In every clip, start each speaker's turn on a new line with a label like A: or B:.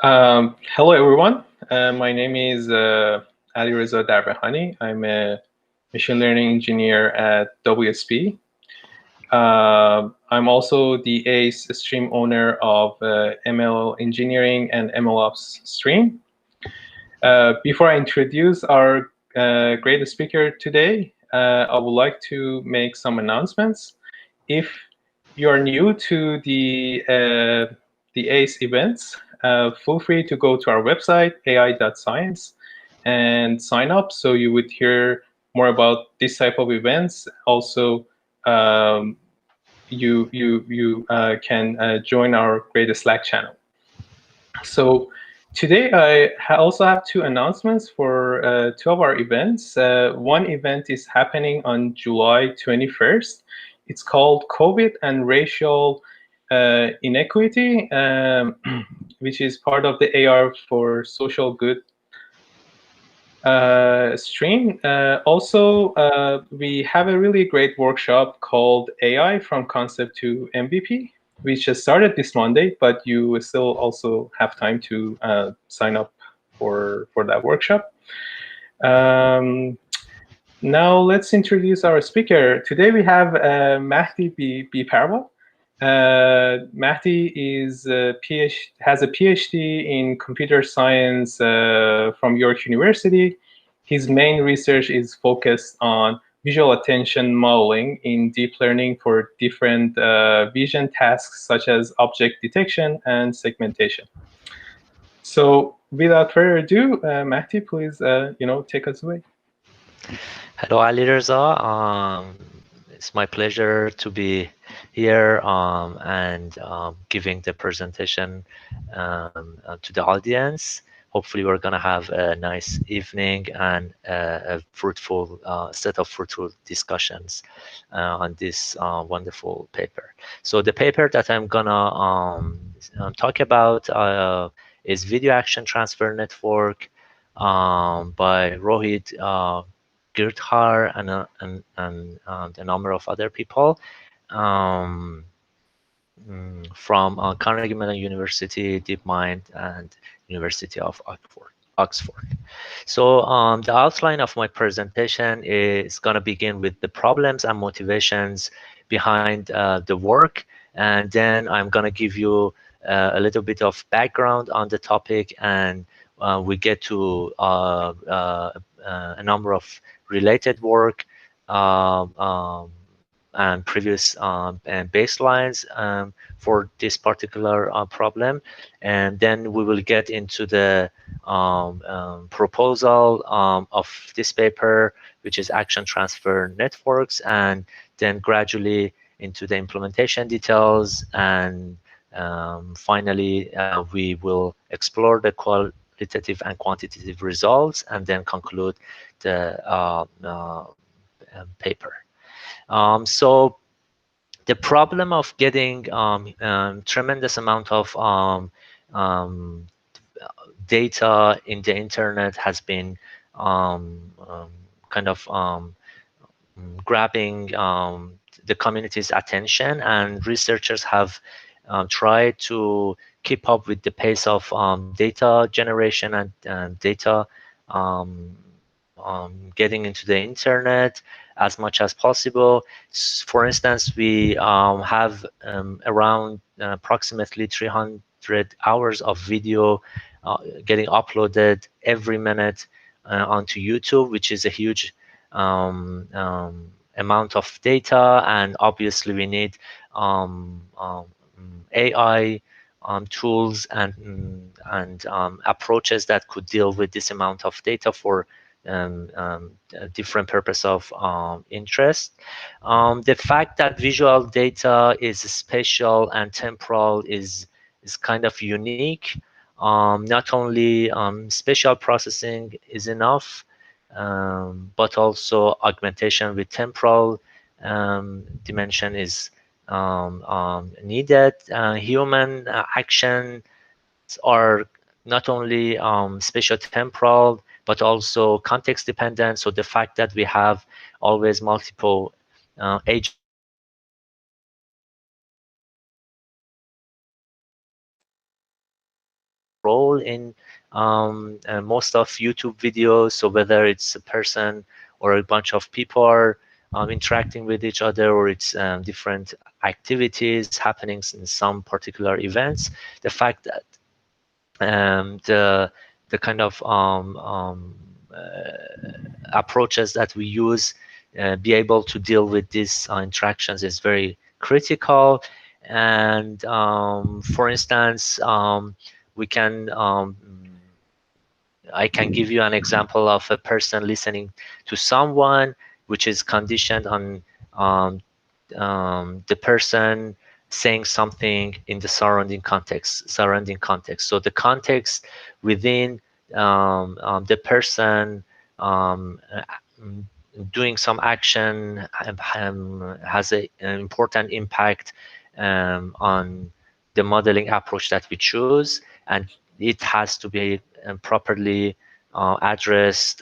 A: Hello, everyone. My name is Alireza Darbehani. I'm a machine learning engineer at WSP. I'm also the ACE stream owner of ML Engineering and MLOps stream. Before I introduce our great speaker today, I would like to make some announcements. If you are new to the ACE events, feel free to go to our website, ai.science, and sign up so you would hear more about this type of events. Also, you can join our great Slack channel. So today I also have two announcements for two of our events. One event is happening on July 21st. It's called COVID and Racial Inequity, which is part of the AR for Social Good stream. Also, we have a really great workshop called AI from Concept to MVP, which has started this Monday, but you still also have time to sign up for that workshop. Now let's introduce our speaker. Today we have Mahdi Biparva. Mahdi has a PhD in computer science from York University. His main research is focused on visual attention modeling in deep learning for different vision tasks such as object detection and segmentation. So without further ado, Mahdi, please take us away.
B: Hello, Alireza. It's my pleasure to be here and giving the presentation to the audience. Hopefully, we're going to have a nice evening and a fruitful set of fruitful discussions on this wonderful paper. So the paper that I'm going to talk about is Video Action Transfer Network by Rohit Girdhar and a number of other people from Carnegie Mellon University, DeepMind, and University of Oxford. So the outline of my presentation is going to begin with the problems and motivations behind the work, and then I'm going to give you a little bit of background on the topic, and we get to a number of related work and previous and baselines for this particular problem, and then we will get into the proposal of this paper, which is action transfer networks, and then gradually into the implementation details, and finally we will explore the qualitative and quantitative results, and then conclude the paper. So the problem of getting tremendous amount of data in the internet has been kind of grabbing the community's attention, and researchers have tried to keep up with the pace of data generation and data getting into the internet as much as possible. For instance, we have around approximately 300 hours of video getting uploaded every minute onto YouTube, which is a huge amount of data, and obviously we need AI tools and approaches that could deal with this amount of data for different purpose of interest. The fact that visual data is spatial and temporal is kind of unique. Not only spatial processing is enough, but also augmentation with temporal dimension is needed. Human actions are not only spatial temporal, but also context dependent. So the fact that we have always multiple agents role in most of YouTube videos. So whether it's a person or a bunch of people are interacting with each other, or it's different activities happening in some particular events, the fact that the kind of approaches that we use be able to deal with these interactions is very critical. And for instance, we can I can give you an example of a person listening to someone, which is conditioned on um, the person saying something in the surrounding context. So the context within the person doing some action has an important impact on the modeling approach that we choose, and it has to be properly addressed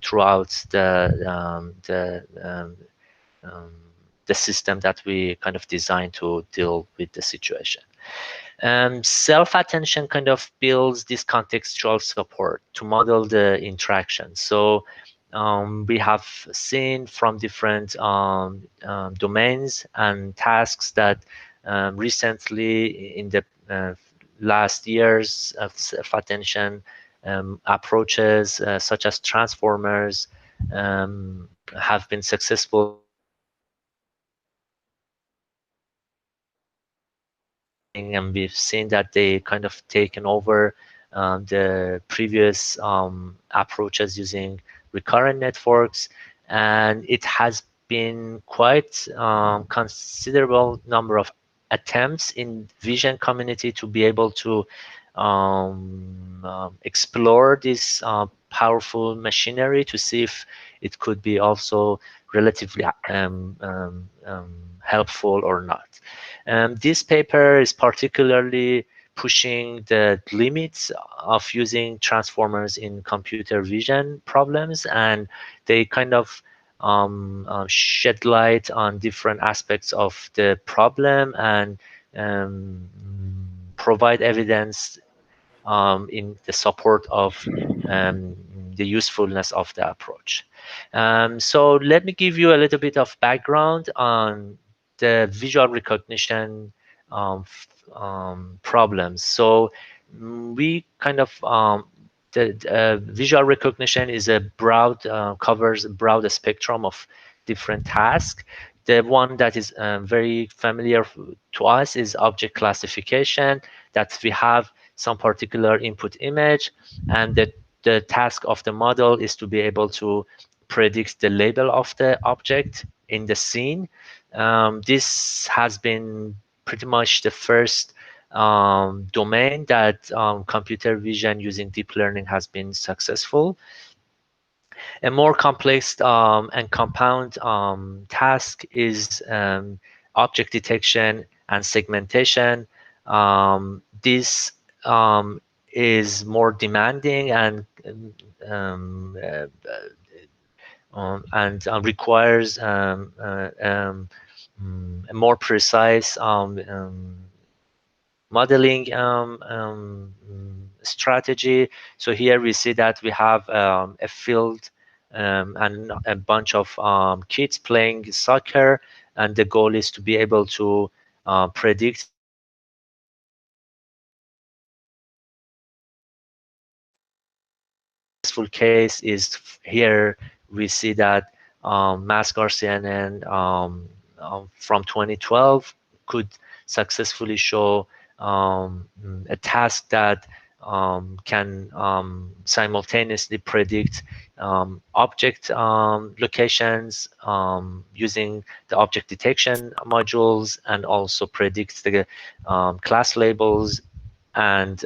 B: throughout um, the system that we kind of designed to deal with the situation. Self-attention kind of builds this contextual support to model the interaction. So we have seen from different domains and tasks that recently in the last years of self-attention approaches such as transformers have been successful and we've seen that they kind of taken over the previous approaches using recurrent networks, and it has been quite considerable number of attempts in vision community to be able to explore this powerful machinery to see if it could be also relatively helpful or not. This paper is particularly pushing the limits of using transformers in computer vision problems, and they kind of shed light on different aspects of the problem and um, provide evidence in the support of the usefulness of the approach. So let me give you a little bit of background on the visual recognition problems. So we kind of the visual recognition is a broad covers a broad spectrum of different tasks. The one that is very familiar to us is object classification, that we have some particular input image, and the task of the model is to be able to predict the label of the object in the scene. This has been pretty much the first domain that computer vision using deep learning has been successful. A more complex and compound task is object detection and segmentation. This is more demanding and requires a more precise modeling strategy. So here we see that we have a field and a bunch of kids playing soccer, and the goal is to be able to predict successful case is here we see that mask RCNN from 2012 could successfully show a task that can simultaneously predict object locations using the object detection modules, and also predict the class labels and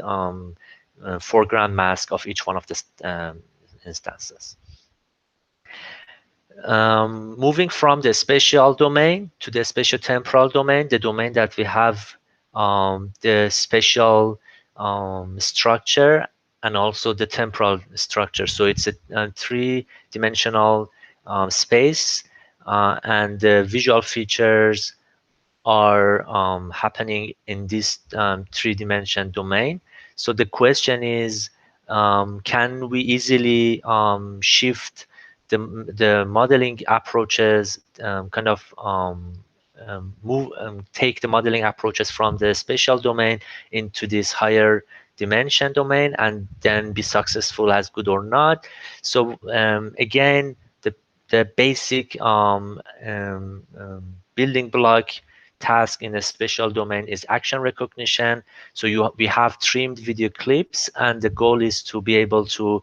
B: foreground mask of each one of the instances. Moving from the spatial domain to the spatiotemporal domain, the domain that we have the spatial structure and also the temporal structure. So it's a three-dimensional space, and the visual features are happening in this three-dimension domain. So the question is, can we easily shift the modeling approaches, take the modeling approaches from the spatial domain into this higher dimension domain and then be successful as good or not? So again, the basic building block task in a spatial domain is action recognition. So we have trimmed video clips, and the goal is to be able to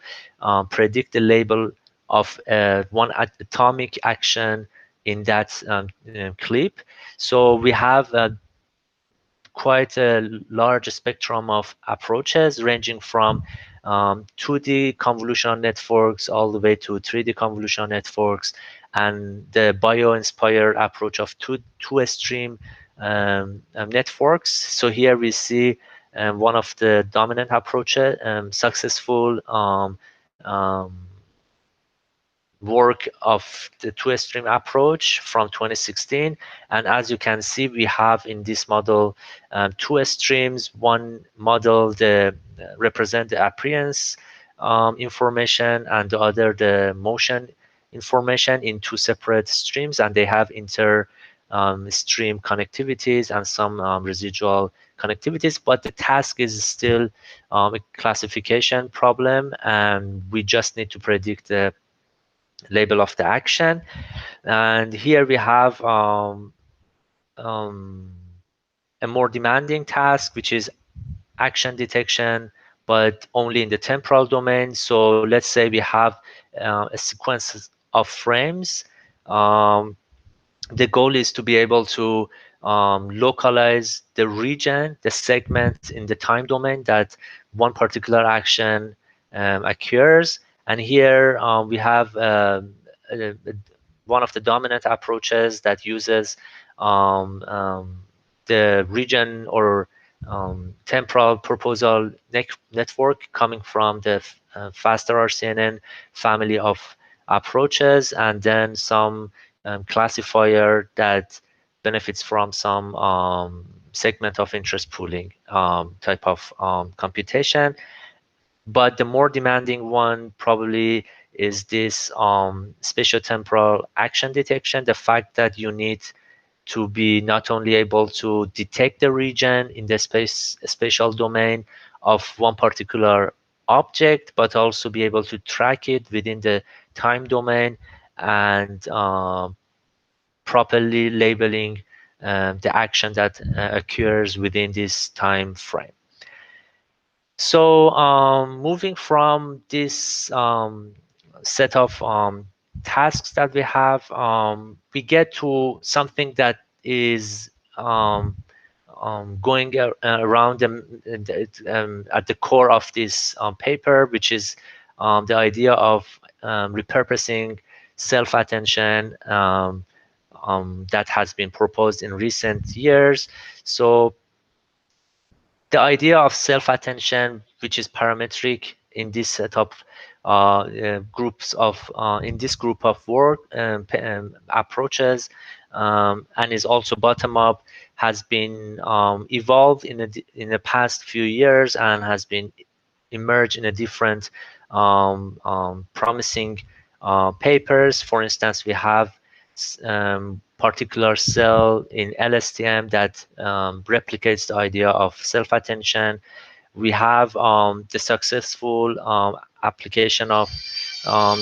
B: predict the label of one atomic action in that clip. So we have quite a large spectrum of approaches ranging from 2D convolutional networks all the way to 3D convolutional networks, and the bio-inspired approach of two-stream networks. So here we see one of the dominant approaches, successful work of the two-stream approach from 2016. And as you can see, we have in this model two streams. One model represent the appearance information, and the other the motion information in two separate streams, and they have inter stream connectivities and some residual connectivities, but the task is still a classification problem, and we just need to predict the label of the action. And here we have a more demanding task, which is action detection, but only in the temporal domain. So let's say we have a sequence of frames. The goal is to be able to localize the region, the segment in the time domain that one particular action occurs. And here we have one of the dominant approaches that uses the region or temporal proposal network coming from the faster RCNN family of approaches, and then some classifier that benefits from some segment of interest pooling type of computation. But the more demanding one probably is this spatiotemporal action detection. The fact that you need to be not only able to detect the region in the spatial domain of one particular object, but also be able to track it within the time domain and properly labeling the action that occurs within this time frame. So moving from this set of tasks that we have, we get to something that is going around at the core of this paper, which is the idea of repurposing self-attention that has been proposed in recent years. So the idea of self-attention, which is parametric in this set of groups of in this group of work approaches, and is also bottom-up, has been evolved in the past few years and has been emerged in a different promising papers. For instance, we have particular cell in LSTM that replicates the idea of self-attention. We have the successful application of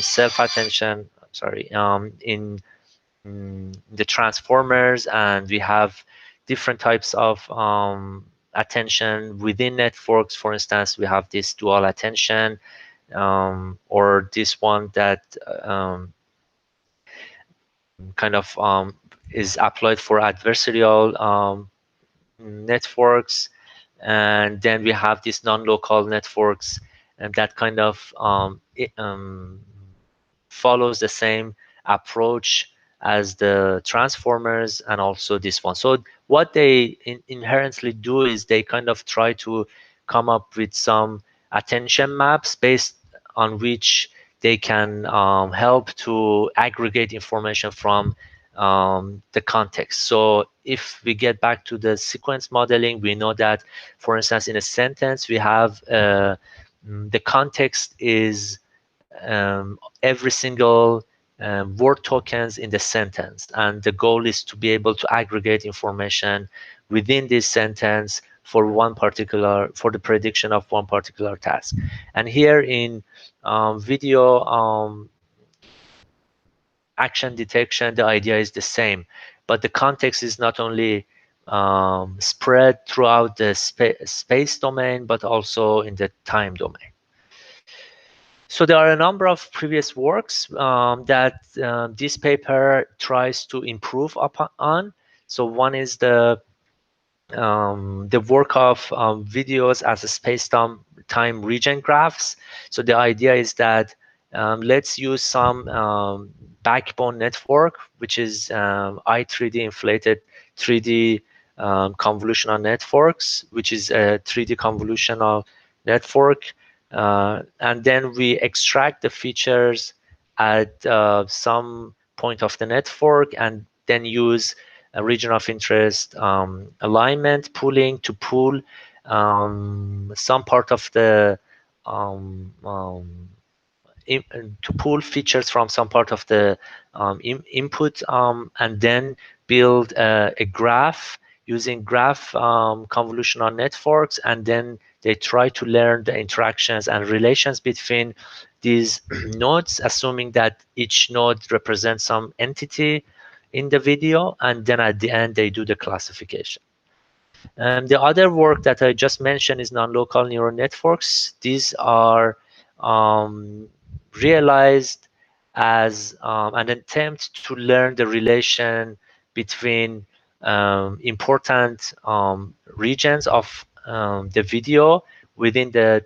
B: self-attention, in the transformers, and we have different types of attention within networks. For instance, we have this dual attention, or this one that is applied for adversarial networks. And then we have these non-local networks, and that follows the same approach as the transformers and also this one. So what they inherently do is they try to come up with some attention maps based on which they can help to aggregate information from the context. So if we get back to the sequence modeling, we know that, for instance, in a sentence, we have the context is every single word tokens in the sentence, and the goal is to be able to aggregate information within this sentence for the prediction of one particular task. And here in video action detection, the idea is the same, but the context is not only spread throughout the space domain, but also in the time domain. So there are a number of previous works that this paper tries to improve upon. So one is the work of videos as a space-time region graphs. So the idea is that let's use some backbone network, which is I3D inflated 3D convolutional networks, which is a 3D convolutional network. And then we extract the features at some point of the network and then use a region of interest alignment pooling to pool some part of the in, to pull features from some part of the input and then build a graph using graph convolutional networks, and then they try to learn the interactions and relations between these nodes, assuming that each node represents some entity in the video, and then at the end they do the classification. The other work that I just mentioned is non-local neural networks. These are realized as an attempt to learn the relation between important regions of the video within the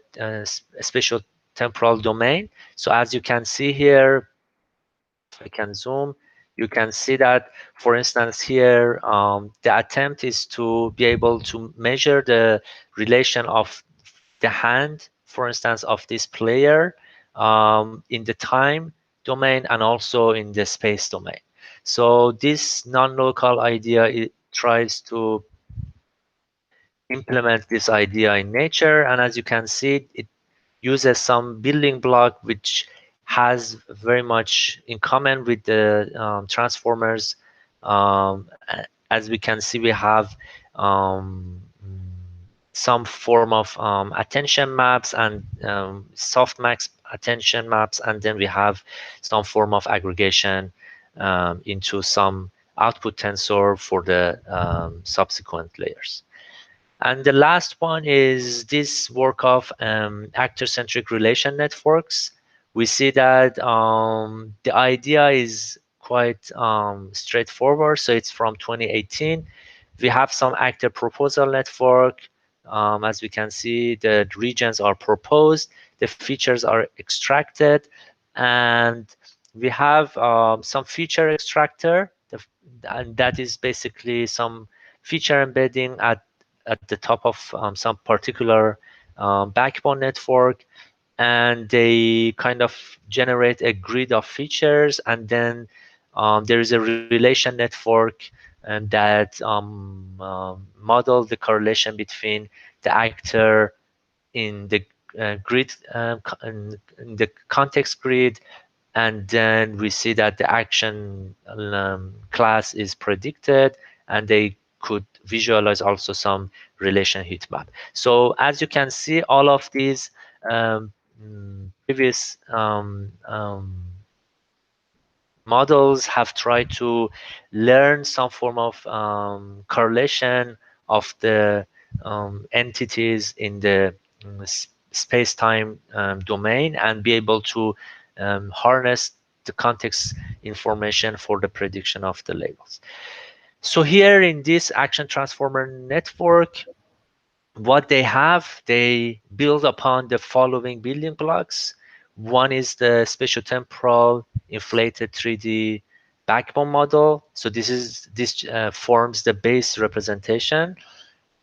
B: spatial temporal domain. So as you can see here, if I can zoom, you can see that, for instance, here, the attempt is to be able to measure the relation of the hand, for instance, of this player in the time domain and also in the space domain. So this non-local idea, it tries to implement this idea in nature, and as you can see, it uses some building block which has very much in common with the transformers. As we can see, we have some form of attention maps and softmax attention maps, and then we have some form of aggregation into some output tensor for the subsequent layers. And the last one is this work of actor-centric relation networks. We see that the idea is quite straightforward. So it's from 2018. We have some actor proposal network. As we can see, the regions are proposed, the features are extracted, and we have some feature extractor, and that is basically some feature embedding at the top of some particular backbone network, and they kind of generate a grid of features, and then there is a relation network and that model the correlation between the actor in the grid, in the context grid, and then we see that the action class is predicted, and they could visualize also some relation heat map. So as you can see, all of these previous models have tried to learn some form of correlation of the entities in the space-time domain and be able to harness the context information for the prediction of the labels. So here in this action transformer network, what they have, they build upon the following building blocks. One is the spatiotemporal inflated 3D backbone model. So this forms the base representation.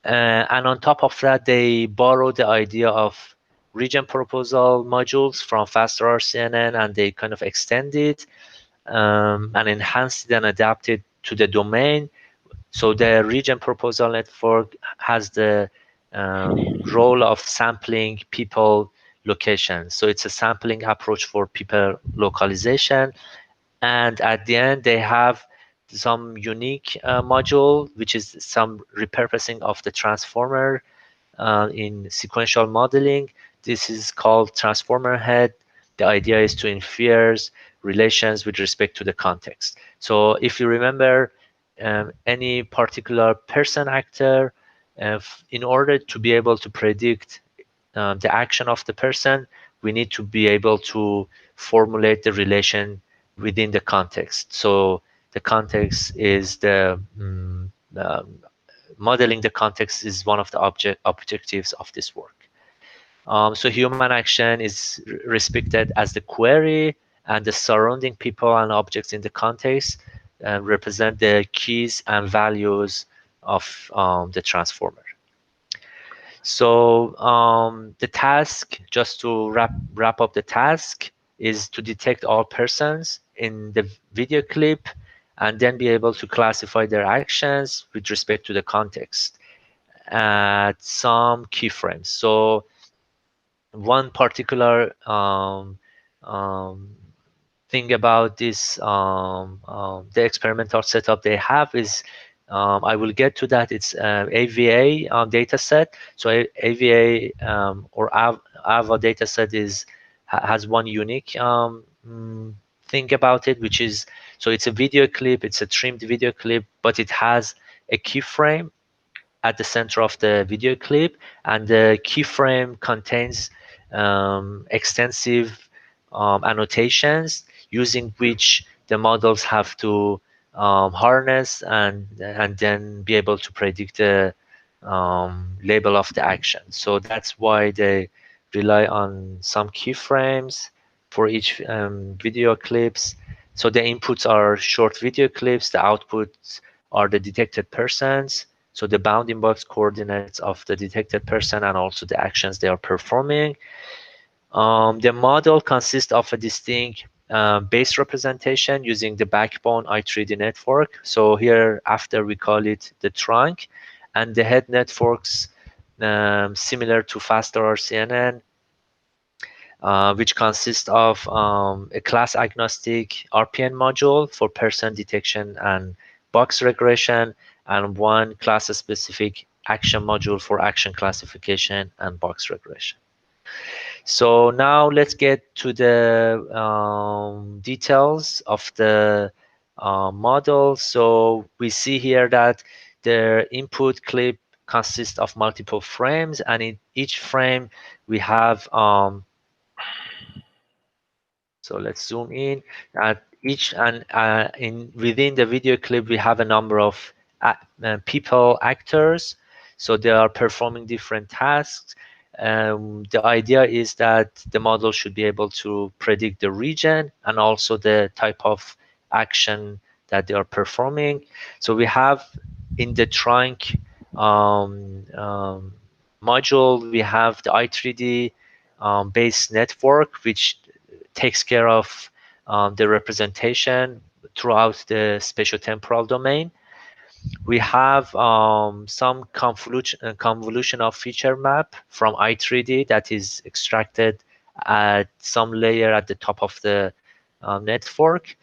B: And on top of that, they borrow the idea of region proposal modules from faster RCNN, and they kind of extend it. and enhanced it and adapted to the domain. So the region proposal network has the role of sampling people locations. So it's a sampling approach for people localization. And at the end, they have some unique module, which is some repurposing of the transformer in sequential modeling. This is called transformer head. The idea is to infer relations with respect to the context. So if you remember any particular person actor, in order to be able to predict the action of the person, we need to be able to formulate the relation within the context. So the context is modeling the context is one of the objectives of this work. So human action is respected as the query, and the surrounding people and objects in the context represent the keys and values of the transformer. So the task, just to wrap up the task, is to detect all persons in the video clip and then be able to classify their actions with respect to the context at some keyframes. So one particular thing about this the experimental setup they have is I will get to that. It's AVA data set. So AVA or AVA data set has one unique thing about it, which is, so it's a video clip, it's a trimmed video clip, but it has a keyframe at the center of the video clip, and the keyframe contains extensive annotations using which the models have to harness and then be able to predict the label of the action. So that's why they rely on some keyframes for each video clips. So the inputs are short video clips, the outputs are the detected persons, so the bounding box coordinates of the detected person and also the actions they are performing. The model consists of a distinct base representation using the backbone I3D network. So here after we call it the trunk, and the head networks similar to faster RCNN, which consists of a class-agnostic RPN module for person detection and box regression, and one class-specific action module for action classification and box regression. So now let's get to the details of the model. So we see here that the input clip consists of multiple frames, and in each frame we have so let's zoom in at each, and in within the video clip we have a number of people, actors, so they are performing different tasks. The idea is that the model should be able to predict the region and also the type of action that they are performing. So we have in the trunk module, we have the I3D based network, which takes care of the representation throughout the spatiotemporal domain. We have some convolution of feature map from I3D that is extracted at some layer at the top of the network.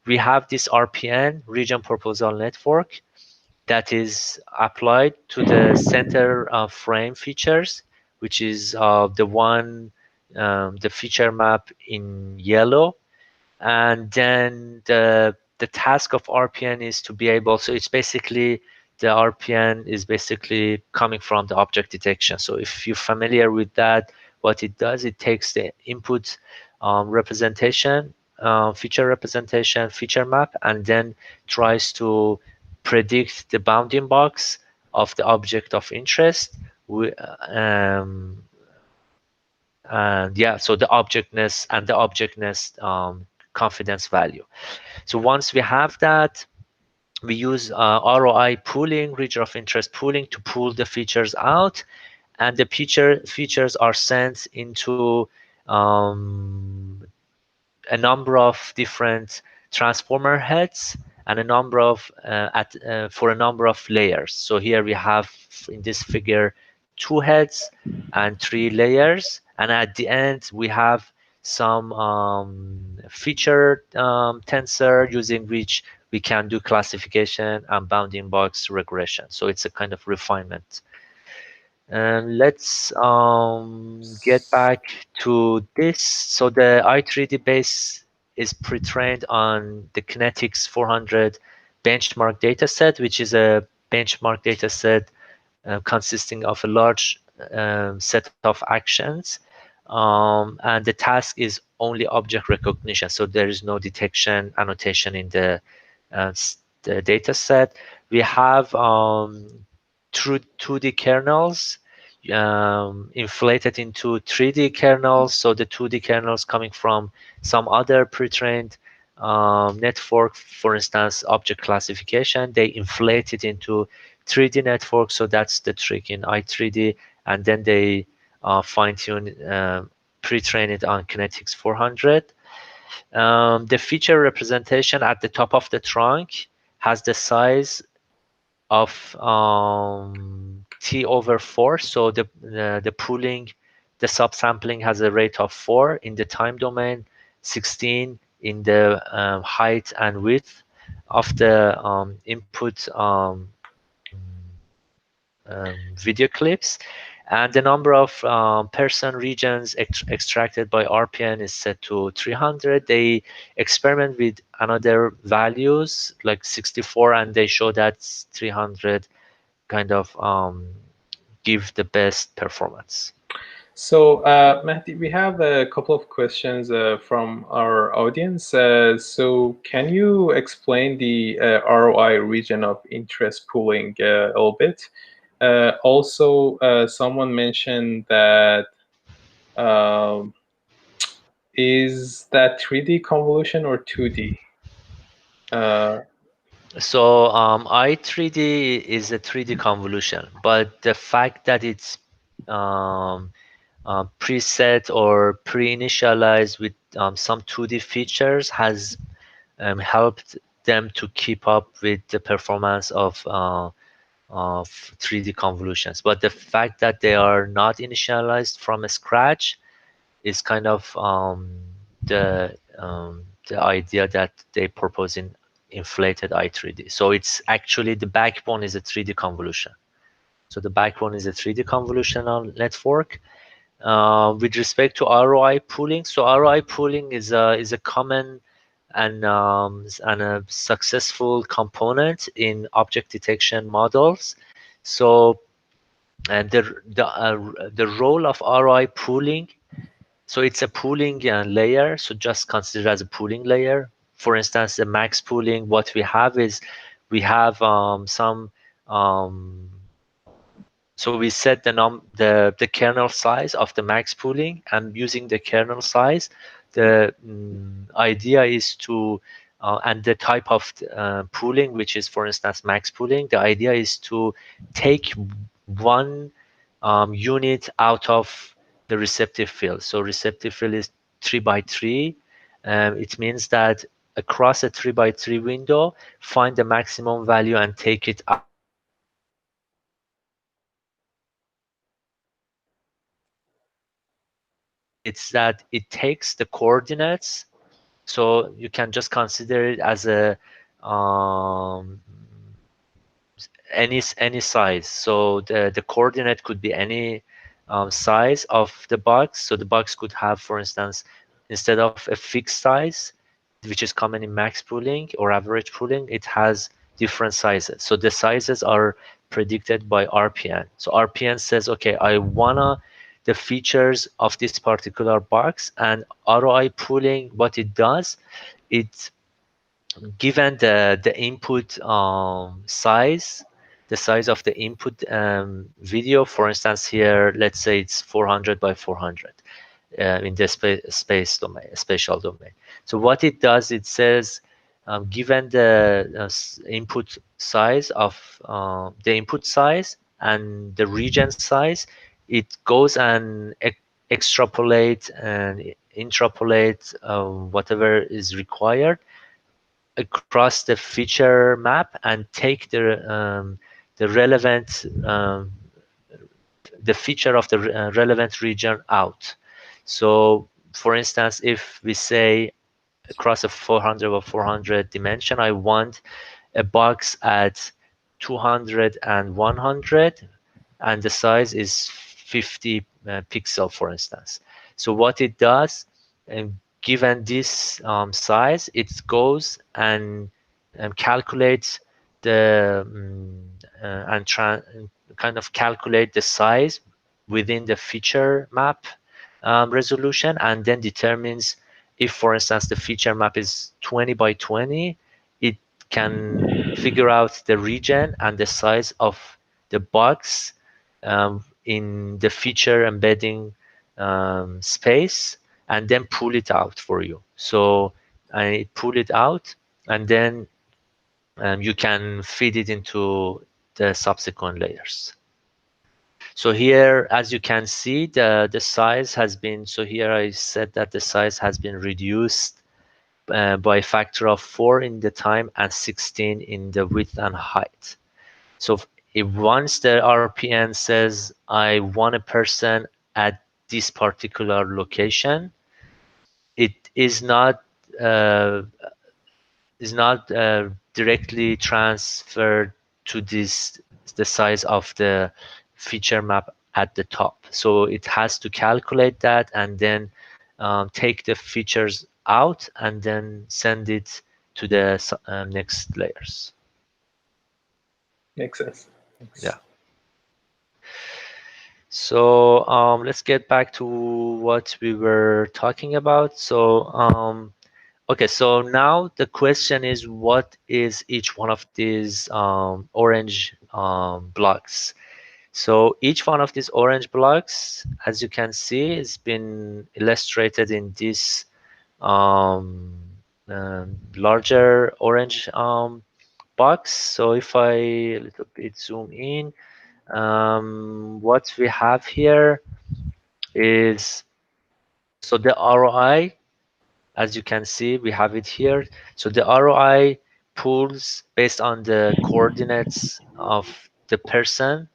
B: We have this RPN, region proposal network, that is applied to the center frame features, which is the one, the feature map in yellow. And then the task of RPN is to be able, so it's basically, the RPN is basically coming from the object detection. So if you're familiar with that, what it does, it takes the input representation, feature representation, feature map, and then tries to predict the bounding box of the object of interest. And yeah, so the objectness and the objectness confidence value. So once we have that, we use ROI pooling, region of interest pooling, to pull the features out, and the features are sent into a number of different transformer heads and a number of for a number of layers. So here we have in this figure 2 heads and 3 layers, and at the end we have some feature tensor using which we can do classification and bounding box regression. So it's a kind of refinement. And let's get back to this. So the i3D base is pre-trained on the Kinetics 400 benchmark dataset, which is a benchmark dataset consisting of a large set of actions. And the task is only object recognition. So there is no detection annotation in the data set. We have 2D kernels inflated into 3D kernels. So the 2D kernels coming from some other pre-trained network, for instance, object classification, they inflate it into 3D network. So that's the trick in i3D. And then they fine-tune, pre-train it on Kinetics 400. The feature representation at the top of the trunk has the size of t over 4. So the pooling, the subsampling has a rate of 4 in the time domain, 16 in the height and width of the input video clips. And the number of person regions extracted by RPN is set to 300. They experiment with another values like 64, and they show that 300 kind of give the best performance.
A: So, Mahdi, we have a couple of questions from our audience. So, can you explain the ROI region of interest pooling a little bit? Also, someone mentioned that is that 3D convolution or 2D?
B: So i3D is a 3D convolution, but the fact that it's preset or pre-initialized with some 2D features has helped them to keep up with the performance of 3D convolutions. But the fact that they are not initialized from scratch is kind of the idea that they propose in inflated i3D. So it's actually the backbone is a 3D convolution. So the backbone is a 3D convolutional network. With respect to ROI pooling, so ROI pooling is a common and a successful component in object detection models. So, and the role of ROI pooling, so it's a pooling layer. So just consider as a pooling layer. For instance, the max pooling, what we have is we have some so we set the kernel size of the max pooling, and using the kernel size, the idea is to and the type of pooling, which is for instance max pooling. The idea is to take one unit out of the receptive field. So receptive field is 3 by 3. It means that across a 3 by 3 window, find the maximum value and take it out. It's that it takes the coordinates, so you can just consider it as a any size. So the coordinate could be any size of the box. So the box could have, for instance, instead of a fixed size, which is common in max pooling or average pooling, it has different sizes. So the sizes are predicted by RPN. So RPN says, okay, I wanna the features of this particular box, and ROI pooling, what it does, it given the input size, the size of the input video, for instance here, let's say it's 400 by 400 in the space domain, spatial domain. So what it does, it says, given the input size of the input size and the region size, it goes and extrapolate and interpolate whatever is required across the feature map and take the relevant the feature of the relevant region out. So for instance, if we say across a 400 or 400 dimension, I want a box at 200 and 100, and the size is 50 pixel, for instance. So what it does, given this size, it goes and calculates the and kind of calculate the size within the feature map resolution, and then determines if, for instance, the feature map is 20 by 20, it can figure out the region and the size of the box in the feature embedding space, and then pull it out for you. So I pull it out, and then you can feed it into the subsequent layers. So here, as you can see, the size has been, so here I said that the size has been reduced by a factor of 4 in the time and 16 in the width and height. So if once the RPN says I want a person at this particular location, it uh, is not directly transferred to this the size of the feature map at the top. So it has to calculate that and then take the features out and then send it to the next layers.
A: Makes sense.
B: Yeah. So let's get back to what we were talking about. So okay, so now the question is, what is each one of these orange blocks? So each one of these orange blocks, as you can see, has been illustrated in this larger orange box. So if I a little bit zoom in, what we have here is, so the ROI, as you can see, we have it here. So the ROI pools based on the coordinates of the person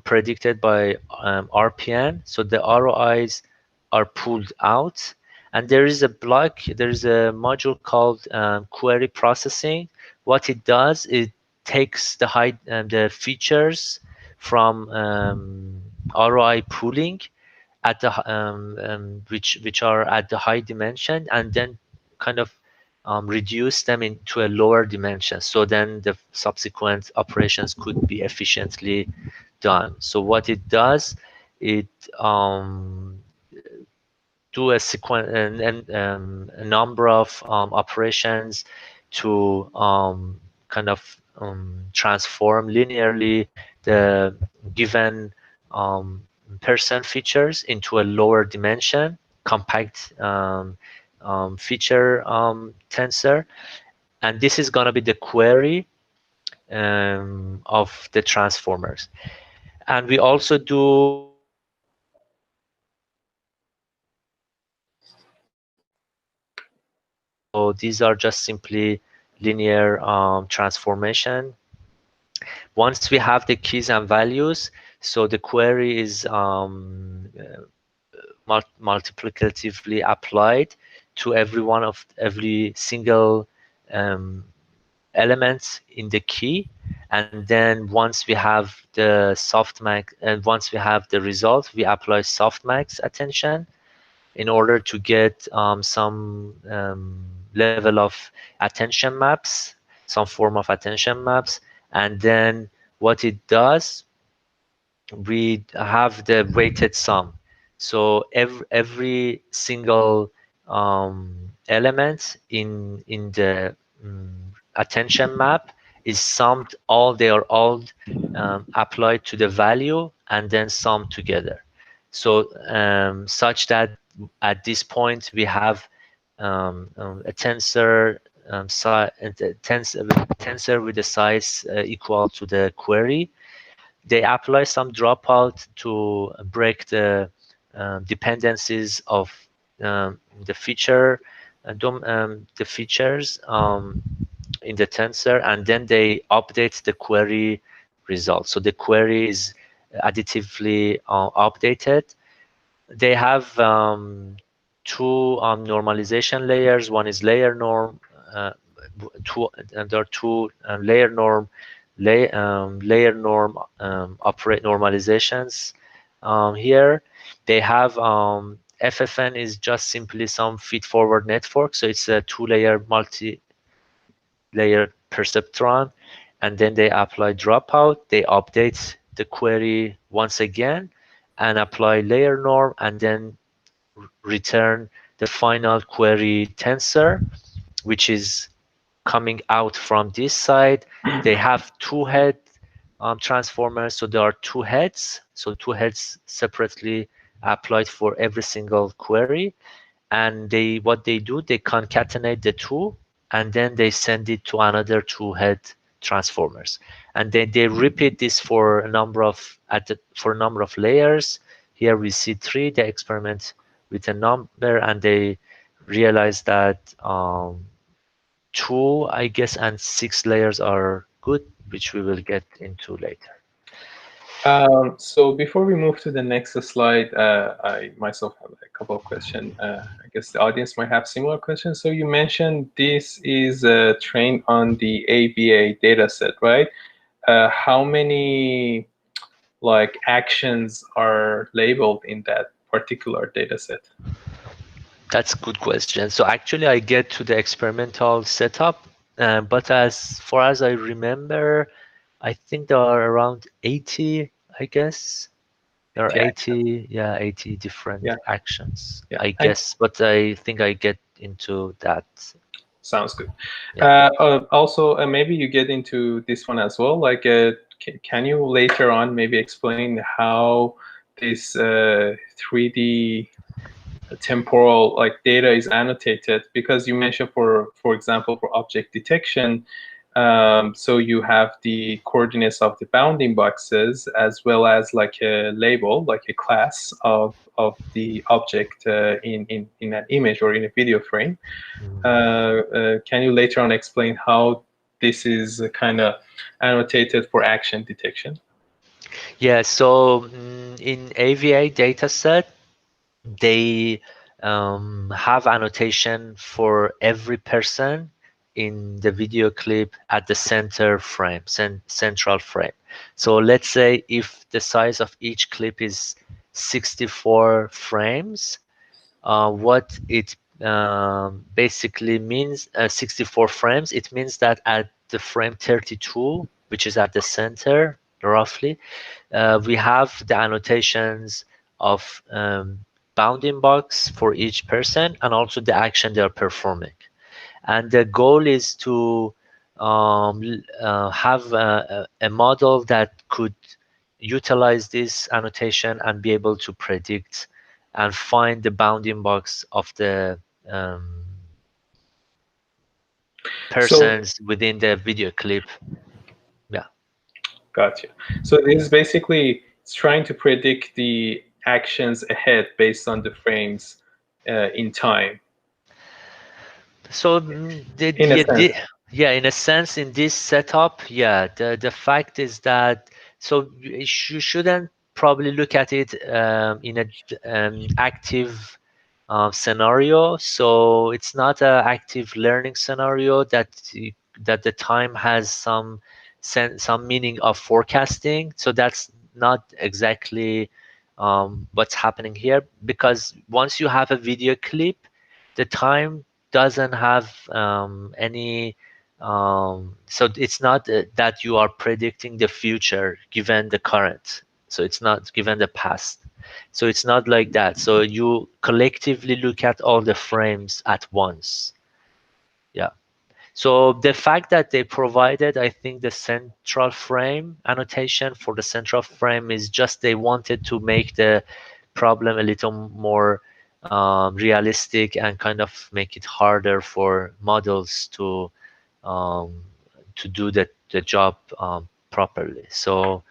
B: predicted by RPN. So the ROIs are pulled out, and there is a block, there is a module called query processing. What it does, it takes the features from ROI pooling at the which are at the high dimension, and then kind of reduce them into a lower dimension, so then the subsequent operations could be efficiently done. So what it does, it do a sequence and a number of operations to kind of transform linearly the given person features into a lower dimension compact feature tensor, and this is going to be the query of the transformers. And we also do so these are just simply linear transformation. Once we have the keys and values, so the query is multiplicatively applied to every single element in the key, and then once we have the softmax and once we have the result, we apply softmax attention in order to get some level of attention maps, some form of attention maps. And then what it does, we have the weighted sum. So every single element in the attention map is summed, they are all applied to the value and then summed together. So such that at this point we have a tensor tensor with a size equal to the query. They apply some dropout to break the dependencies of the feature the features in the tensor, and then they update the query result. So the query is additively updated. They have two normalization layers. One is layer norm. And there are two layer norm, layer norm operate normalizations here. They have FFN is just simply some feed-forward network, so it's a two-layer multi-layer perceptron, and then they apply dropout. They update the query once again and apply layer norm, and then return the final query tensor, which is coming out from this side. They have two head transformers, so there are two heads. So two heads separately applied for every single query. And what they do, they concatenate the two, and then they send it to another two head transformers. And then they repeat this for a number of layers. Here we see three. They experiment with a number, and they realize that two, I guess, and 6 layers are good, which we will get into later.
A: So before we move to the next slide, I myself have a couple of questions. I guess the audience might have similar questions. So you mentioned this is trained on the ABA data set, right? How many actions are labeled in that particular data set?
B: That's a good question. So actually I get to the experimental setup, but as far as I remember, I think there are around 80, I guess. There are 80, yeah, 80 different actions, I guess, but I think I get into that.
A: Sounds good.
B: Yeah.
A: Also, maybe you get into this one as well. Can you later on maybe explain how this 3D temporal data is annotated? Because you mentioned, for example, for object detection, so you have the coordinates of the bounding boxes as well as a label, like a class of the object in an image or in a video frame. Can you later on explain how this is kind of annotated for action detection?
B: Yeah, so in AVA dataset, they have annotation for every person in the video clip at the center frame, central frame. So let's say if the size of each clip is 64 frames, what it basically means, 64 frames, it means that at the frame 32, which is at the center roughly, we have the annotations of bounding box for each person and also the action they are performing. And the goal is to have a model that could utilize this annotation and be able to predict and find the bounding box of the persons within the video clip. Yeah.
A: Gotcha. So this is basically trying to predict the actions ahead based on the frames in time.
B: So in a sense, in this setup, the fact is that you shouldn't probably look at it in a active scenario. So it's not an active learning scenario that the time has some meaning of forecasting. So that's not exactly what's happening here, because once you have a video clip, the time doesn't have any so it's not that you are predicting the future given the current, so it's not given the past, so it's not like that. So you collectively look at all the frames at once. Yeah. So the fact that they provided, I think, the central frame annotation for the central frame is just they wanted to make the problem a little more realistic and kind of make it harder for models to do the job properly. So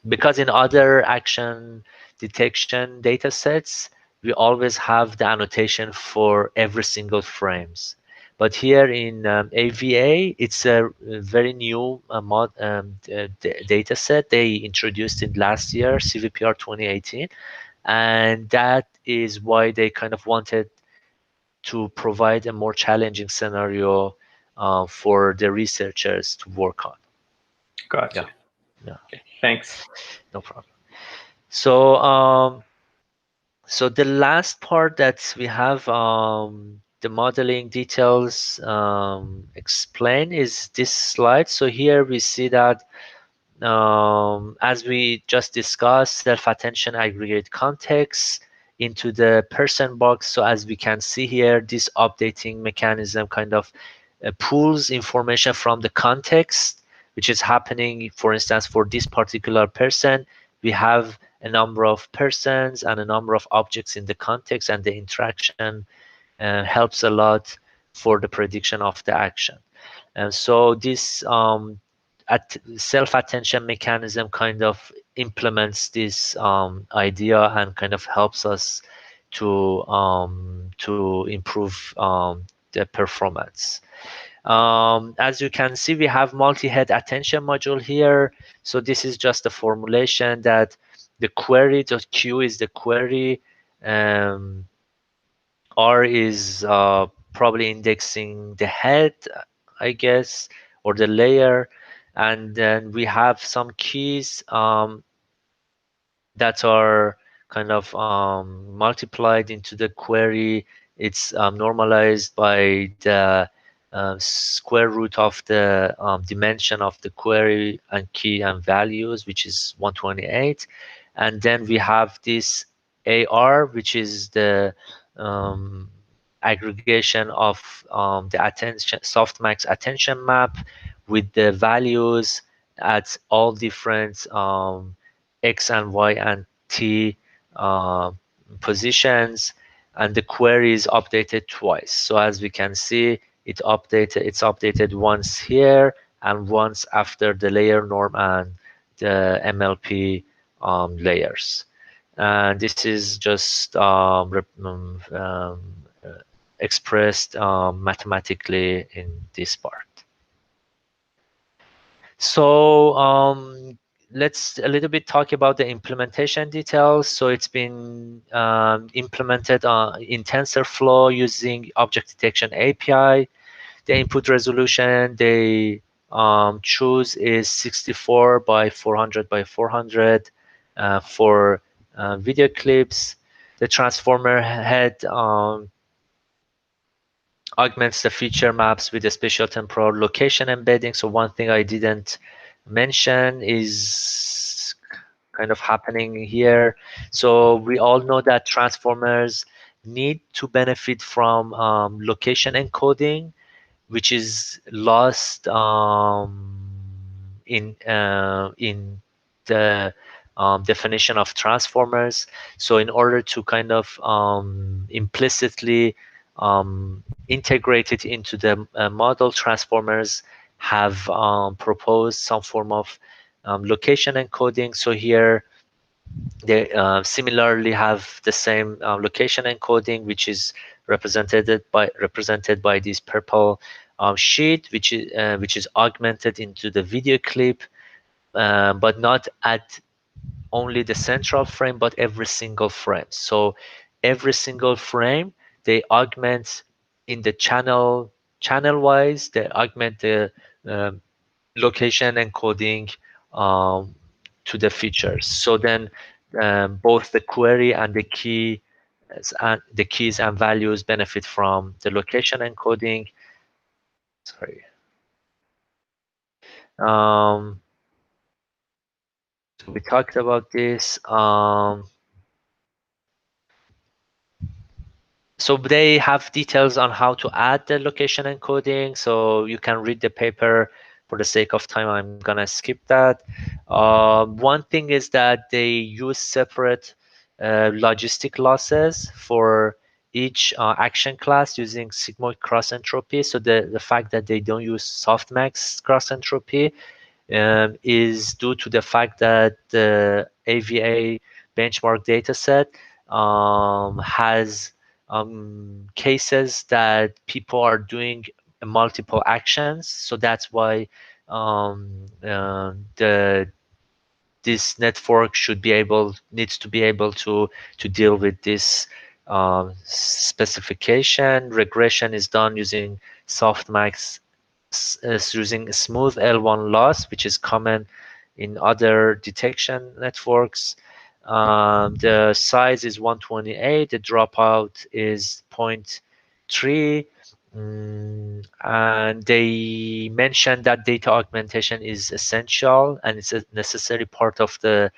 B: because in other action detection data sets, we always have the annotation for every single frames. But here in AVA, it's a very new data set. They introduced it last year, CVPR 2018, and that is why they kind of wanted to provide a more challenging scenario for the researchers to work on.
A: Gotcha.
B: Yeah.
A: Okay, thanks.
B: No problem. So, so the last part that we have the modeling details explained is this slide. So here we see that as we just discussed, self-attention aggregate context into the person box. So as we can see here, this updating mechanism kind of pulls information from the context, which is happening, for instance, for this particular person. We have a number of persons and a number of objects in the context, and the interaction helps a lot for the prediction of the action. And so this self-attention mechanism kind of implements this idea and kind of helps us to improve the performance. As you can see, we have multi-head attention module here. So this is just a formulation that the query, the Q is the query, R is probably indexing the head, I guess, or the layer. And then we have some keys that are kind of multiplied into the query. It's normalized by the square root of the dimension of the query and key and values, which is 128. And then we have this AR, which is the aggregation of the attention softmax attention map with the values at all different x and y and t positions, and the query is updated twice. So as we can see, it's updated once here and once after the layer norm and the MLP layers. And this is just expressed mathematically in this part. So let's a little bit talk about the implementation details. So it's been implemented in TensorFlow using object detection API. The input resolution they choose is 64 by 400 by 400 for video clips. The transformer head augments the feature maps with the spatiotemporal location embedding. So one thing I didn't mention is kind of happening here. So we all know that transformers need to benefit from location encoding, which is lost in the definition of transformers. So in order to kind of implicitly integrate it into the model, transformers have proposed some form of location encoding. So here they similarly have the same location encoding, which is represented by this purple sheet, which is augmented into the video clip, but not at only the central frame, but every single frame. So every single frame they augment in the channel wise. They augment the location encoding to the features. So then both the query and the keys and values benefit from the location encoding. Sorry. So we talked about this. So they have details on how to add the location encoding. So you can read the paper. For the sake of time, I'm gonna skip that. One thing is that they use separate logistic losses for each action class using sigmoid cross entropy. So the fact that they don't use softmax cross entropy is due to the fact that the AVA benchmark dataset has cases that people are doing multiple actions. So that's why the this network should be able needs to be able to deal with this specification. Regression is done using softmax, using smooth L1 loss, which is common in other detection networks. The size is 128. The dropout is zero 0.3. And they mentioned that data augmentation is essential and it's a necessary part of the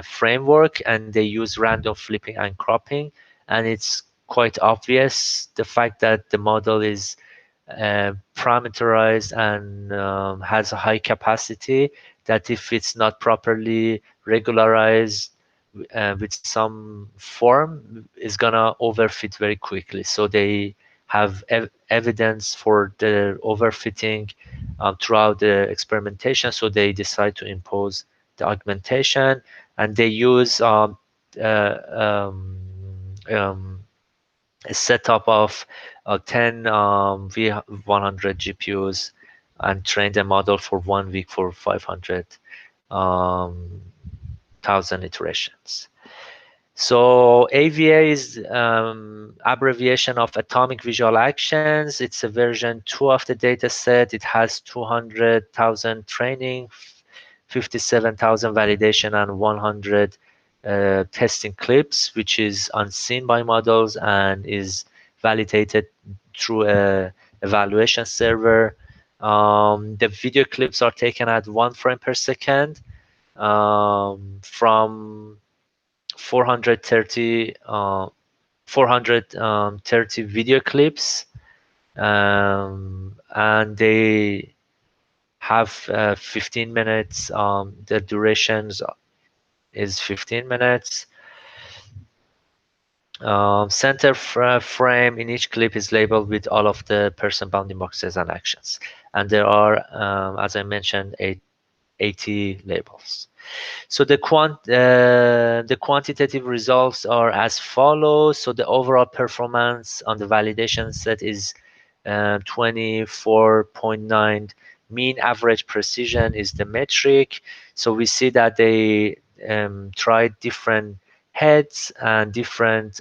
B: framework, and they use random flipping and cropping. And it's quite obvious the fact that the model is parameterized and has a high capacity, that if it's not properly regularized with some form, is gonna overfit very quickly. So they have evidence for the overfitting throughout the experimentation, so they decide to impose the augmentation. And they use uh, um, um, a setup of 10 V100 GPUs and train the model for 1 week for 500 um, thousand iterations. So AVA is abbreviation of atomic visual actions. It's a version 2 of the data set. It has 200,000 training, 57,000 validation, and 100 testing clips, which is unseen by models and is validated through a evaluation server. The video clips are taken at 1 frame per second from 430 430 video clips, and they have 15 minutes. The durations is 15 minutes. Center frame in each clip is labeled with all of the person bounding boxes and actions, and there are, as I mentioned, 80 labels. So the quantitative results are as follows. So the overall performance on the validation set is 24.9. Mean average precision is the metric. So we see that they tried different heads and different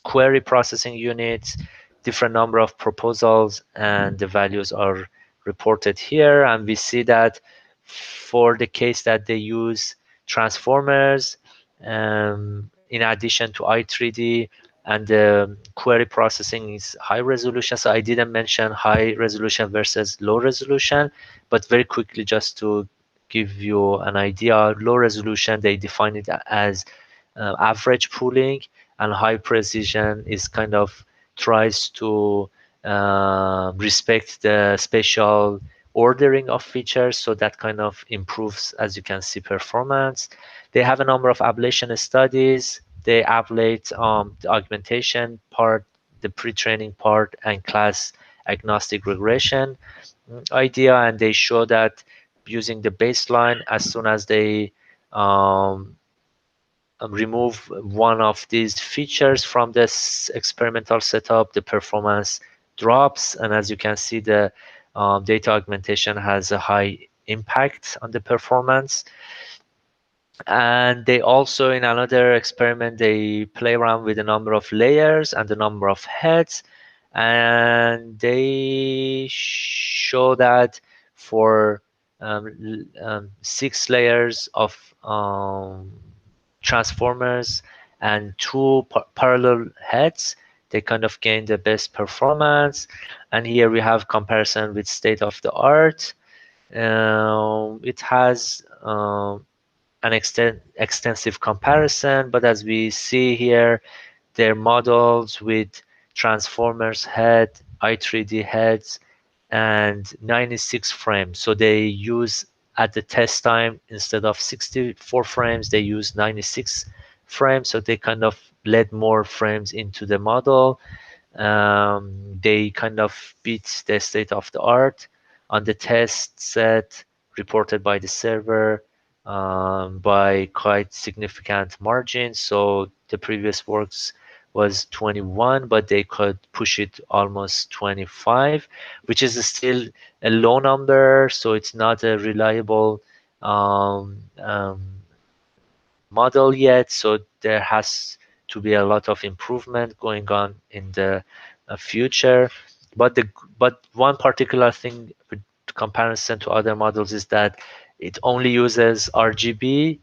B: query processing units, different number of proposals, and the values are reported here. And we see that for the case that they use transformers in addition to i3D, and the query processing is high resolution. So I didn't mention high resolution versus low resolution, but very quickly, just to give you an idea, low resolution, they define it as average pooling, and high precision is kind of tries to respect the spatial ordering of features, so that kind of improves, as you can see, performance. They have a number of ablation studies. They ablate the augmentation part, the pre-training part, and class agnostic regression idea, and they show that using the baseline, as soon as they um, remove one of these features from this experimental setup, the performance drops. And as you can see, the data augmentation has a high impact on the performance. And they also, in another experiment, they play around with the number of layers and the number of heads, and they show that for 6 layers of transformers and 2 parallel heads, they kind of gain the best performance. And here we have comparison with state of the art. It has an extensive comparison, but as we see here, their models with transformers head, i3D heads, and 96 frames. So they use, at the test time, instead of 64 frames, they use 96 frames. So they kind of let more frames into the model. They kind of beat the state of the art on the test set reported by the server. by quite significant margin. So the previous works was 21, but they could push it almost 25, which is still a low number. So it's not a reliable um, um, model yet. So there has to be a lot of improvement going on in the future. But one particular thing with comparison to other models is that it only uses RGB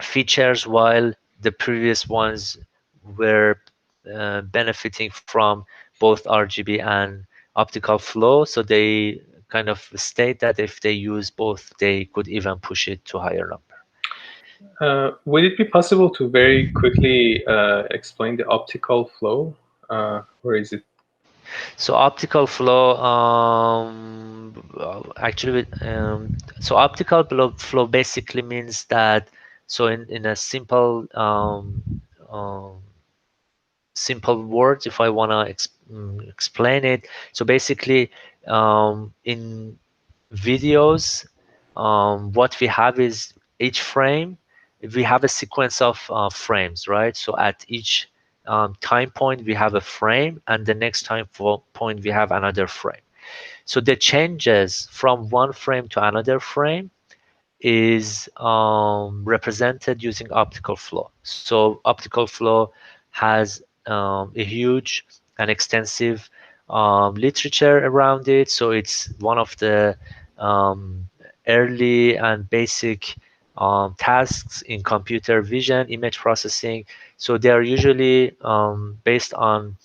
B: features, while the previous ones were benefiting from both RGB and optical flow. So they kind of state that if they use both, they could even push it to higher number.
A: Would it be possible to very quickly explain the optical flow, or is it?
B: So optical flow, actually, so optical flow basically means that, so in a simple um, simple words, if I want to explain it, so basically in videos, what we have is each frame, we have a sequence of frames, right? So at each time point we have a frame, and the next point we have another frame. So the changes from one frame to another frame is represented using optical flow. So optical flow has a huge and extensive literature around it. So it's one of the um, early and basic tasks in computer vision, image processing. So they are usually based on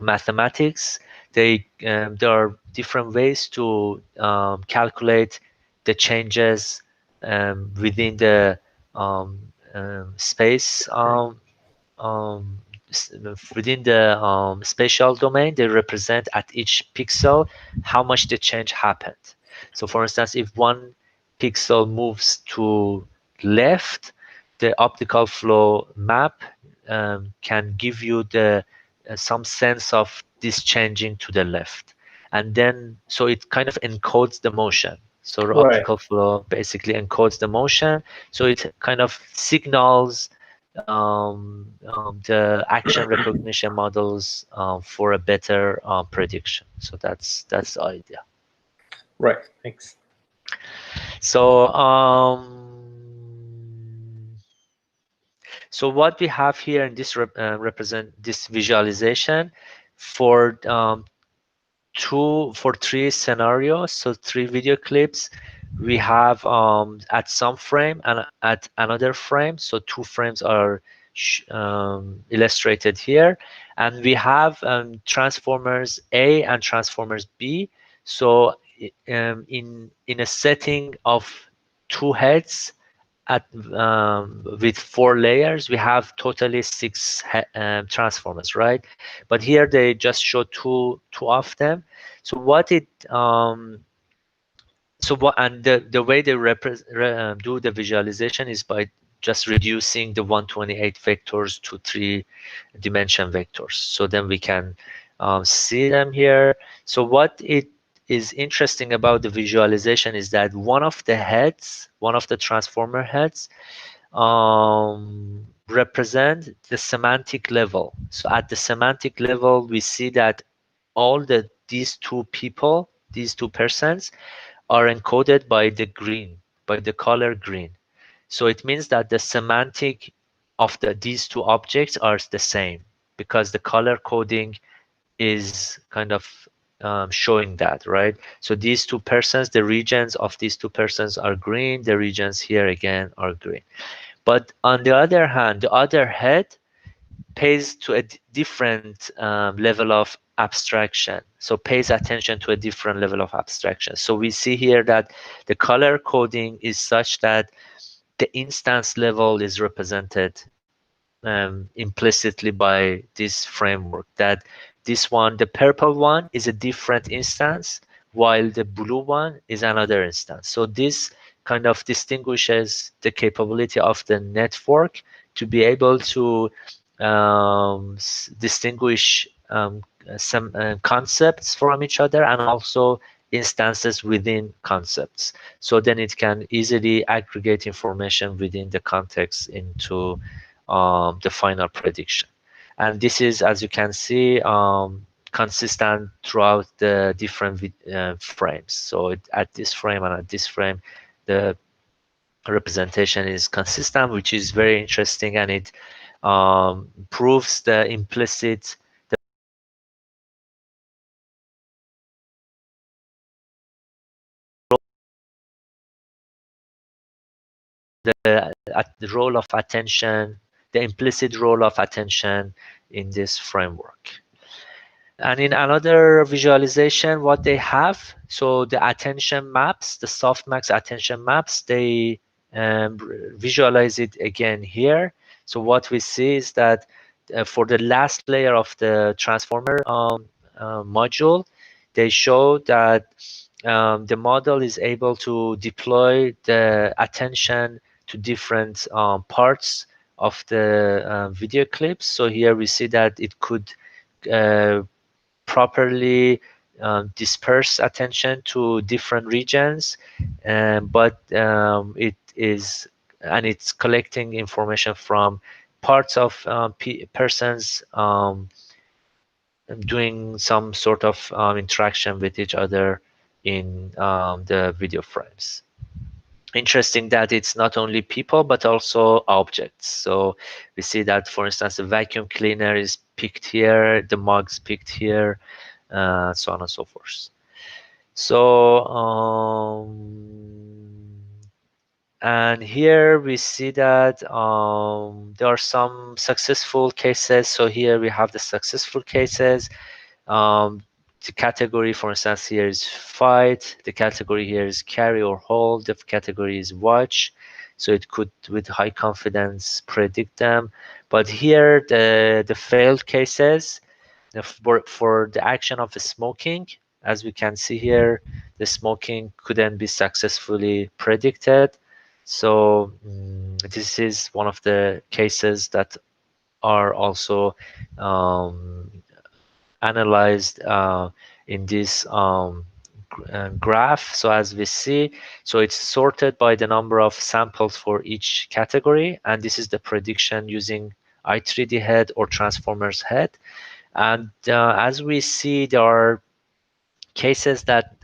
B: mathematics. There are different ways to calculate the changes within the um, space um, within the spatial domain. They represent at each pixel how much the change happened. So for instance, if one pixel moves to left, the optical flow map can give you the some sense of this changing to the left. And then, so it kind of encodes the motion. So the
A: Right.
B: optical flow basically encodes the motion. So it kind of signals the action recognition models for a better prediction. So that's the idea.
A: Right. Thanks.
B: So so what we have here in this represent this visualization for for three scenarios, so three video clips. We have at some frame and at another frame, so two frames are illustrated here, and we have transformers A and transformers B. So in a setting of two heads at with four layers, we have totally six transformers, right? But here they just show two of them. So what it so what, and the way they do the visualization is by just reducing the 128 vectors to 3-dimension vectors. So then we can see them here. So what it is interesting about the visualization is that one of the heads, one of the transformer heads, represent the semantic level. So at the semantic level, we see that all these two people, these two persons, are encoded by the green, by the color green. So it means that the semantic of these two objects are the same, because the color coding is kind of showing that, right? So these two persons, the regions of these two persons are green, the regions here again are green. But on the other hand, the other head pays to a different level of abstraction. So pays attention to a different level of abstraction. So we see here that the color coding is such that the instance level is represented implicitly by this framework, that this one, the purple one, is a different instance, while the blue one is another instance. So this kind of distinguishes the capability of the network to be able to distinguish some concepts from each other, and also instances within concepts. So then it can easily aggregate information within the context into the final prediction. And this is, as you can see, consistent throughout the different frames. So at this frame and at this frame, the representation is consistent, which is very interesting, and it proves the implicit the role of attention, the implicit role of attention in this framework. And in another visualization, what they have, so the attention maps, the softmax attention maps, they visualize it again here. So what we see is that for the last layer of the transformer module, they show that the model is able to deploy the attention to different parts of the video clips. So here we see that it could properly disperse attention to different regions, but it's collecting information from parts of persons doing some sort of interaction with each other in the video frames. Interesting that it's not only people but also objects. So we see that, for instance, the vacuum cleaner is picked here, the mugs picked here, so on and so forth. So and here we see that there are some successful cases. So here we have the successful cases. The category, for instance, here is fight. The category here is carry or hold. The category is watch. So it could, with high confidence, predict them. But here, the failed cases for the action of smoking, as we can see here, the smoking couldn't be successfully predicted. So this is one of the cases that are also analyzed in this graph. So as we see, so it's sorted by the number of samples for each category, and this is the prediction using i3D head or transformers head. And as we see, there are cases that,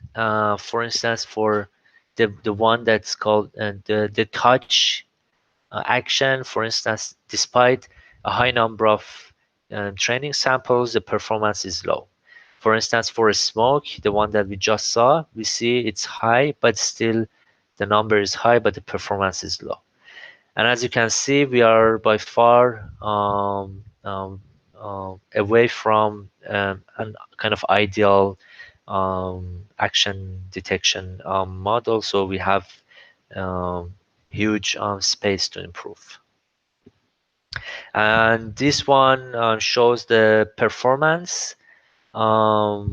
B: for instance, for the one that's called the touch action, for instance, despite a high number of training samples, the performance is low. For instance, for a smoke, the one that we just saw, we see it's high, but still the number is high, but the performance is low. And as you can see, we are by far away from an kind of ideal action detection model. So we have huge space to improve. And this one shows the performance so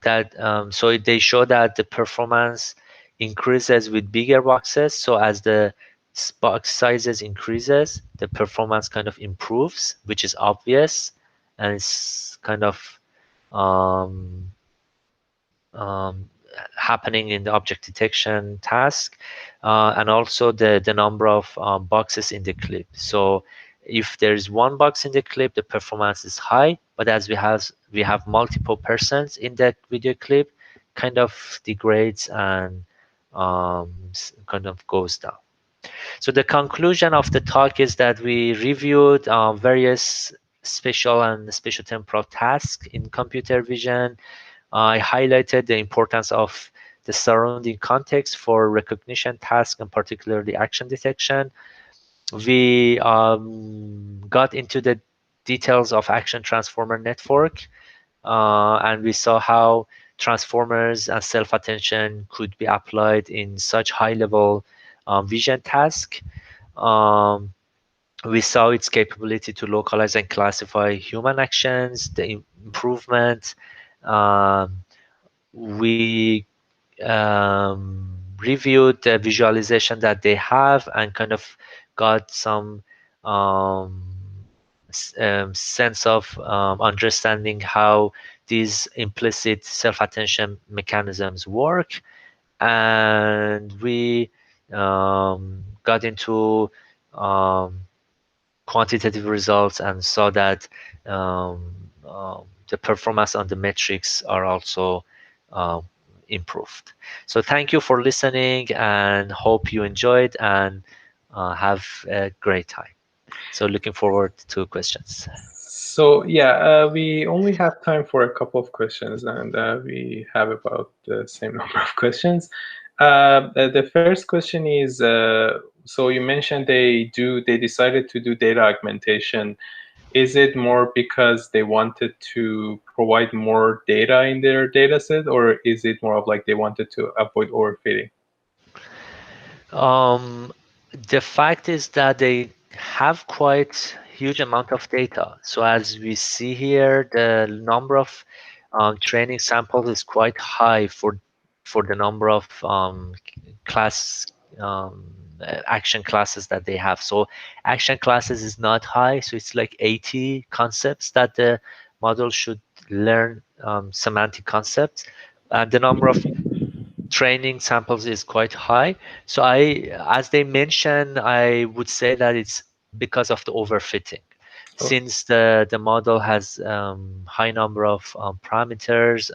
B: they show that the performance increases with bigger boxes. So as the box sizes increases, the performance kind of improves, which is obvious, and it's kind of um, um, happening in the object detection task, and also the number of boxes in the clip. So if there's one box in the clip, the performance is high, but as we have multiple persons in that video clip, kind of degrades and kind of goes down. So the conclusion of the talk is that we reviewed various spatial and spatiotemporal tasks in computer vision. I highlighted the importance of the surrounding context for recognition tasks and particularly action detection. We got into the details of action transformer network, and we saw how transformers and self-attention could be applied in such high-level vision task. We saw its capability to localize and classify human actions, the improvement. We reviewed the visualization that they have and kind of got some sense of understanding how these implicit self-attention mechanisms work, and we got into quantitative results and saw that the performance on the metrics are also um, improved. So thank you for listening, and hope you enjoyed and have a great time. So looking forward to questions.
A: So yeah, we only have time for a couple of questions, and we have about the same number of questions. The first question is, so you mentioned they decided to do data augmentation. Is it more because they wanted to provide more data in their data set, or is it more of like they wanted to avoid overfitting?
B: Um, the fact is that they have quite huge amount of data. So as we see here, the number of training samples is quite high for the number of class action classes that they have. So action classes is not high, so it's like 80 concepts that the model should learn, semantic concepts. And the number of training samples is quite high. So as they mentioned, I would say that it's because of the overfitting.
A: Oh,
B: Since the model has high number of parameters,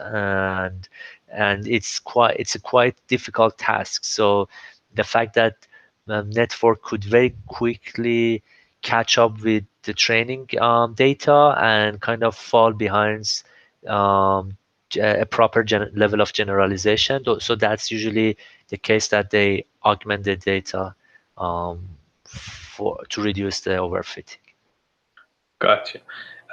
B: and it's a quite difficult task. So the fact that network could very quickly catch up with the training data and kind of fall behind um, a proper level of generalization. So that's usually the case that they augment the data to reduce the overfitting.
A: gotcha.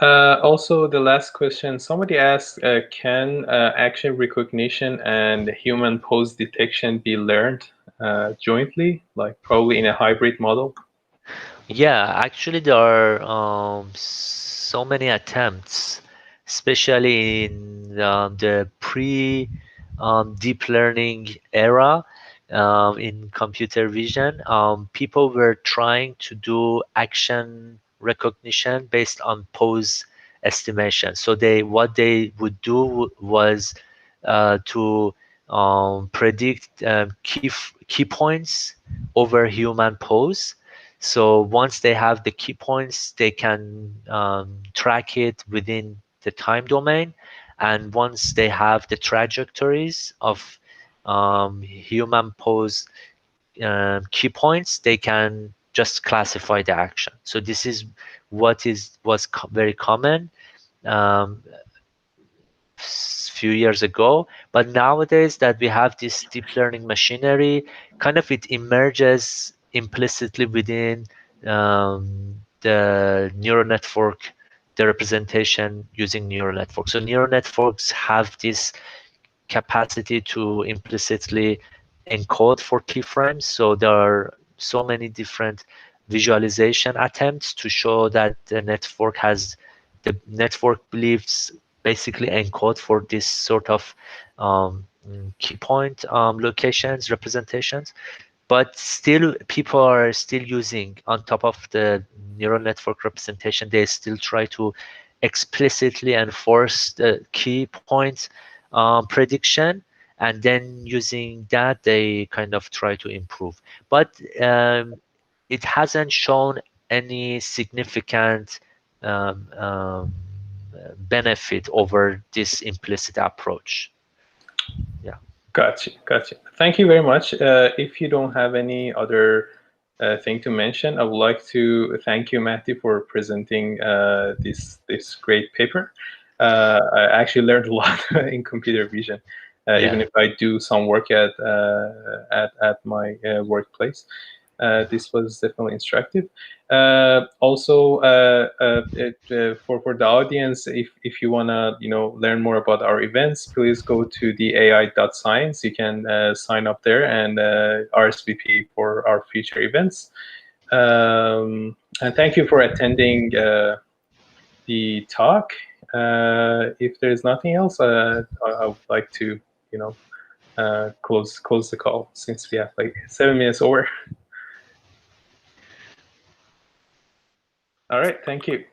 A: Also, the last question, somebody asked, can action recognition and human pose detection be learned jointly, like probably in a hybrid model?
B: Yeah, actually, there are so many attempts, especially in the pre deep learning era in computer vision. People were trying to do action recognition based on pose estimation. So what they would do was to predict key points over human pose. So once they have the key points, they can track it within the time domain. And once they have the trajectories of human pose key points, they can just classify the action. So this is what was very common um, few years ago, but nowadays that we have this deep learning machinery, kind of it emerges implicitly within the neural network, the representation using neural networks. So neural networks have this capacity to implicitly encode for keyframes. So there are so many different visualization attempts to show that the network believes basically encode for this sort of key point locations, representations. But still, people are still using, on top of the neural network representation, they still try to explicitly enforce the key point prediction, and then using that, they kind of try to improve. But it hasn't shown any significant um, um, benefit over this implicit approach. Yeah.
A: Gotcha, gotcha. Thank you very much. If you don't have any other thing to mention, I would like to thank you, Mahdi, for presenting this great paper. I actually learned a lot in computer vision, even
B: Yeah.
A: if I do some work at my workplace. This was definitely instructive. Also, for the audience, if you wanna learn more about our events, please go to the AI.science. You can sign up there and RSVP for our future events. And thank you for attending the talk. If there's nothing else, I would like to close the call since we have like 7 minutes over. All right, thank you.